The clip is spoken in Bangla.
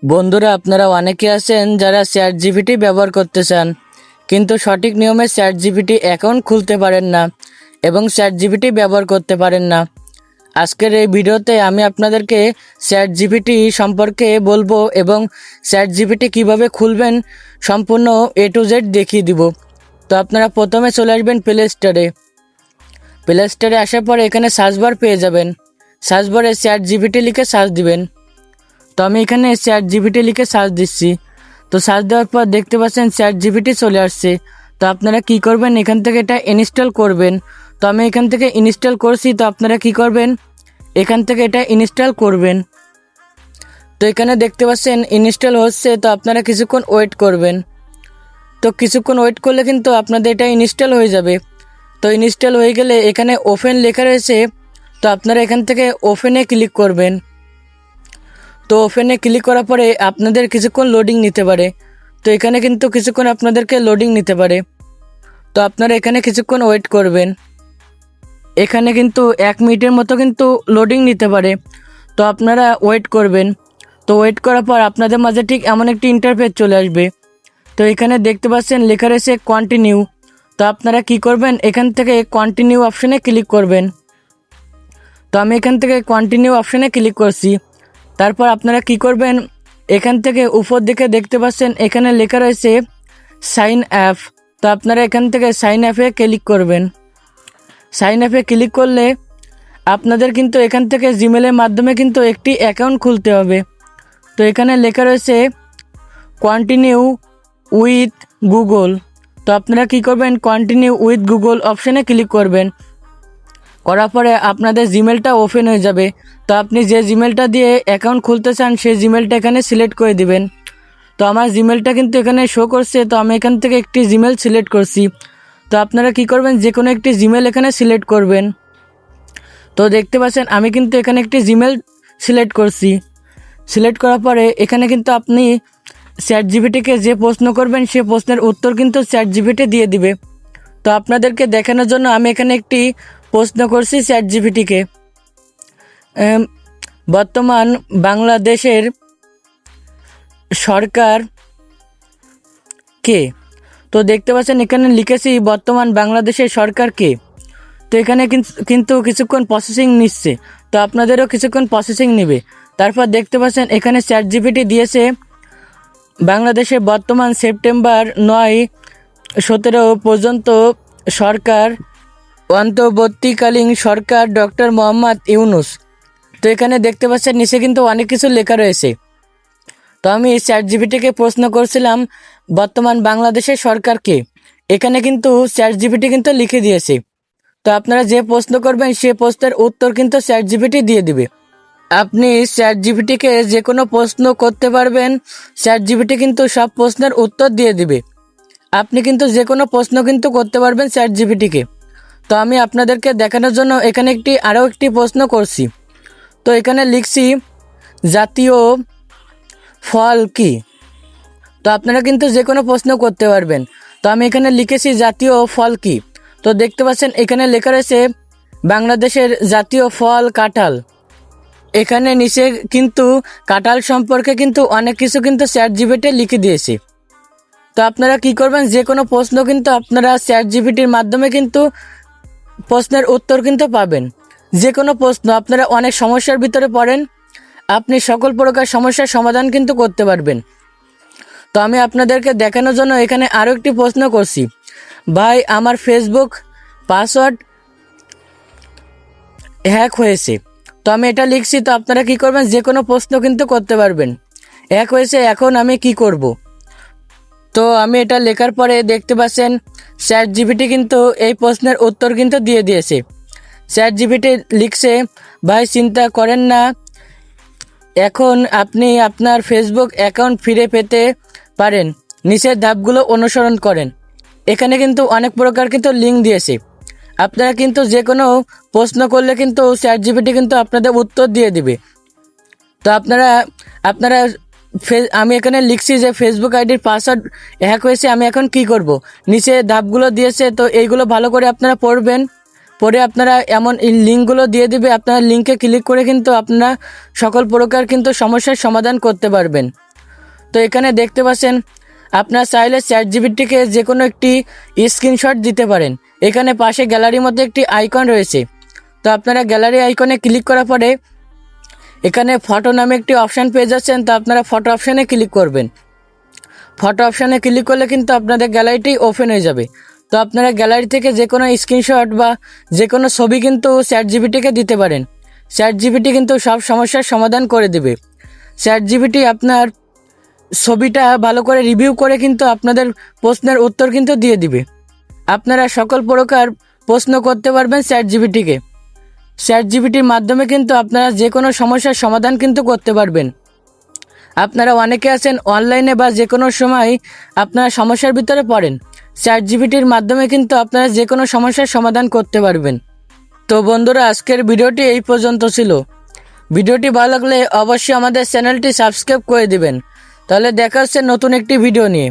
বন্ধুরা, আপনারা অনেকে আছেন যারা চ্যাট জিপিটি ব্যবহার করতে চান, কিন্তু সঠিক নিয়মে চ্যাট জিপিটি অ্যাকাউন্ট খুলতে পারেন না এবং চ্যাট জিপিটি ব্যবহার করতে পারেন না। আজকের এই ভিডিওতে আমি আপনাদেরকে চ্যাট জিপিটি সম্পর্কে বলবো এবং চ্যাট জিপিটি কীভাবে খুলবেন সম্পূর্ণ A to Z দেখিয়ে দিব। তো আপনারা প্রথমে চলে আসবেন প্লে স্টোরে আসার পরে এখানে সার্চ বার পেয়ে যাবেন। সার্চ বারে চ্যাট জিপিটি লিখে সার্চ দিবেন। তো আমি এখানে চ্যাট জিপিটি লিখে সার্চ দিচ্ছি। তো সার্চ দেওয়ার পর দেখতে পাচ্ছেন চ্যাট জিপিটি চলে আসছে। তো আপনারা কি করবেন, এখান থেকে এটা ইনস্টল করবেন। তো আমি এখান থেকে ইনস্টল করছি। তো আপনারা কি করবেন, এখান থেকে এটা ইনস্টল করবেন। তো এখানে দেখতে পাচ্ছেন ইনস্টল হচ্ছে। তো আপনারা কিছুক্ষণ ওয়েট করবেন। তো কিছুক্ষণ ওয়েট করলে কিন্তু আপনাদের এটা ইনস্টল হয়ে যাবে। তো ইনস্টল হয়ে গেলে এখানে ওপেন লেখা রয়েছে। তো আপনারা এখান থেকে ওপেনে ক্লিক করবেন। তো ওপেনে ক্লিক করার পরে আপনাদের কিছুক্ষণ লোডিং নিতে পারে। তো এখানে কিন্তু কিছুক্ষণ আপনাদেরকে লোডিং নিতে পারে। তো আপনারা এখানে কিছুক্ষণ ওয়েট করবেন। এখানে কিন্তু 1 মিনিটের মতো কিন্তু লোডিং নিতে পারে। তো আপনারা ওয়েট করবেন। তো ওয়েট করার পর আপনাদের মাঝে ঠিক এমন একটি ইন্টারফেস চলে আসবে। তো এখানে দেখতে পাচ্ছেন লেখা রয়েছে কন্টিনিউ। তো আপনারা কি করবেন, এখান থেকে কন্টিনিউ অপশানে ক্লিক করবেন। তো আমি এখান থেকে কন্টিনিউ অপশানে ক্লিক করছি। তারপর আপনারা কি করবেন, এখান থেকে উপর দিকে দেখতে পাচ্ছেন এখানে লেখা রয়েছে সাইন অ্যাপ। তো আপনারা এখান থেকে সাইন অ্যাপে ক্লিক করবেন। সাইন অ্যাপে ক্লিক করলে আপনাদের কিন্তু এখান থেকে জিমেলের মাধ্যমে কিন্তু একটি অ্যাকাউন্ট খুলতে হবে। তো এখানে লেখা রয়েছে কন্টিনিউ উইথ গুগল। তো আপনারা কি করবেন, কন্টিনিউ উইথ গুগল অপশানে ক্লিক করবেন। করার পরে আপনাদের জিমেলটা ওপেন হয়ে যাবে। তো আপনি যে জিমেলটা দিয়ে অ্যাকাউন্ট খুলতে চান সেই জিমেলটা এখানে সিলেক্ট করে দিবেন। তো আমার জিমেলটা কিন্তু এখানে শো করছে। তো আমি এখান থেকে একটি জিমেল সিলেক্ট করছি। তো আপনারা কি করবেন, যে কোনো একটি জিমেল এখানে সিলেক্ট করবেন। তো দেখতে পাচ্ছেন আমি কিন্তু এখানে একটি জিমেল সিলেক্ট করছি। সিলেক্ট করার পরে এখানে কিন্তু আপনি চ্যাট জিপিটিকে যে প্রশ্ন করবেন সে প্রশ্নের উত্তর কিন্তু চ্যাট জিপিটি দিয়ে দিবে। তো আপনাদেরকে দেখানোর জন্য আমি এখানে একটি প্রশ্ন করছি চ্যাট জিপিটিকে, বর্তমান বাংলাদেশের সরকার কে। তো দেখতে পাচ্ছেন এখানে লিখেছি বর্তমান বাংলাদেশের সরকার কে। তো এখানে কিন্তু কিছুক্ষণ প্রসেসিং নিচ্ছে। তো আপনাদেরও কিছুক্ষণ প্রসেসিং নেবে। তারপর দেখতে পাচ্ছেন এখানে চ্যাট জিপিটি দিয়েছে বাংলাদেশে বর্তমান সেপ্টেম্বর 9-17 পর্যন্ত সরকার অন্তর্বর্তীকালীন সরকার ডক্টর মোহাম্মদ ইউনূস। তো এখানে দেখতে পাচ্ছেন নিচে কিন্তু অনেক কিছু লেখা রয়েছে। তো আমি চ্যাট জিপিটিকে প্রশ্ন করছিলাম বর্তমান বাংলাদেশের সরকারকে। এখানে কিন্তু চ্যাট জিপিটি কিন্তু লিখে দিয়েছে। তো আপনারা যে প্রশ্ন করবেন সে প্রশ্নের উত্তর কিন্তু চ্যাট জিপিটি দিয়ে দিবে। আপনি চ্যাট জিপিটিকে যে কোনো প্রশ্ন করতে পারবেন। চ্যাট জিপিটি কিন্তু সব প্রশ্নের উত্তর দিয়ে দিবে। আপনি কিন্তু যে কোনো প্রশ্ন কিন্তু করতে পারবেন চ্যাট জিপিটিকে। তো আমি আপনাদেরকে দেখানোর জন্য এখানে আরও একটি প্রশ্ন করছি। তো এখানে লিখছি জাতীয় ফল কি। তো আপনারা কিন্তু যে কোনো প্রশ্ন করতে পারবেন। তো আমি এখানে লিখেছি জাতীয় ফল কি। তো দেখতে পাচ্ছেন এখানে লেখা রয়েছে বাংলাদেশের জাতীয় ফল কাঁঠাল। এখানে নিচে কিন্তু কাঁঠাল সম্পর্কে কিন্তু অনেক কিছু কিন্তু চ্যাট জিপিটি লিখে দিয়েছে। তো আপনারা কি করবেন, যে কোনো প্রশ্ন কিন্তু আপনারা চ্যাট জিপিটির মাধ্যমে কিন্তু প্রশ্নের উত্তর কিন্তু পাবেন। যে কোনো প্রশ্ন আপনারা অনেক সমস্যার ভিতরে পড়েন, আপনি সকল প্রকার সমস্যার সমাধান কিন্তু করতে পারবেন। তো আমি আপনাদেরকে দেখানোর জন্য এখানে আরও একটি প্রশ্ন করছি, ভাই আমার ফেসবুক পাসওয়ার্ড হ্যাক হয়েছে। তো আমি এটা লিখছি। তো আপনারা কি করবেন, যে কোনো প্রশ্ন কিন্তু করতে পারবেন। হ্যাক হয়েছে, এখন আমি কি করব। তো আমি এটা লেখার পরে দেখতে পাচ্ছেন চ্যাট জিপিটি কিন্তু এই প্রশ্নের উত্তর কিন্তু দিয়ে দিয়েছে। চ্যাট জিপিটি লিখছে, ভাই চিন্তা করেন না, এখন আপনি আপনার ফেসবুক অ্যাকাউন্ট ফিরে পেতে পারেন, নিচের ধাপগুলো অনুসরণ করেন। এখানে কিন্তু অনেক প্রকার কিন্তু লিঙ্ক দিয়েছে। আপনারা কিন্তু যে কোনো প্রশ্ন করলে কিন্তু চ্যাট জিপিটি কিন্তু আপনাদের উত্তর দিয়ে দিবে। তো আপনারা আমি এখানে লিখছি যে ফেসবুক আইডির পাসওয়ার্ড হ্যাক হয়েছে, আমি এখন কি করব। নিচে ধাপগুলো দিয়েছে। তো এইগুলো ভালো করে আপনারা পড়বেন। পরে আপনারা এমন লিঙ্কগুলো দিয়ে দিবে। আপনারা লিঙ্কে ক্লিক করে কিন্তু আপনারা সকল প্রকার কিন্তু সমস্যার সমাধান করতে পারবেন। তো এখানে দেখতে পাচ্ছেন আপনার চাইলে চ্যাট জিপিটিকে যে কোনো একটি স্ক্রিনশট দিতে পারেন। এখানে পাশে গ্যালারির মধ্যে একটি আইকন রয়েছে। তো আপনারা গ্যালারি আইকনে ক্লিক করার পরে এখানে ফটো নামে একটি অপশান পেয়ে যাচ্ছেন। তো আপনারা ফটো অপশানে ক্লিক করবেন। ফটো অপশানে ক্লিক করলে কিন্তু আপনাদের গ্যালারিটি ওপেন হয়ে যাবে। তো আপনারা গ্যালারি থেকে যে কোনো স্ক্রিনশট বা যে কোনো ছবি কিন্তু চ্যাট জিপিটিকে দিতে পারেন। চ্যাট জিপিটি কিন্তু সব সমস্যার সমাধান করে দেবে। চ্যাট জিপিটি আপনার ছবিটা ভালো করে রিভিউ করে কিন্তু আপনাদের প্রশ্নের উত্তর কিন্তু দিয়ে দিবে। আপনারা সকল প্রকার প্রশ্ন করতে পারবেন চ্যাট জিপিটিকে। চ্যাট জিপিটির মাধ্যমে কিন্তু আপনারা যে কোনো সমস্যার সমাধান কিন্তু করতে পারবেন। আপনারা অনেকে আছেন অনলাইনে বা যে কোনো সময় আপনারা সমস্যার ভিতরে পড়েন, চ্যাট জিপিটির মাধ্যমে কিন্তু আপনারা যে কোনো সমস্যার সমাধান করতে পারবেন। তো বন্ধুরা, আজকের ভিডিওটি এই পর্যন্ত ছিল। ভিডিওটি ভালো লাগলে অবশ্যই আমাদের চ্যানেলটি সাবস্ক্রাইব করে দিবেন। তাহলে দেখা হচ্ছে নতুন একটি ভিডিও নিয়ে।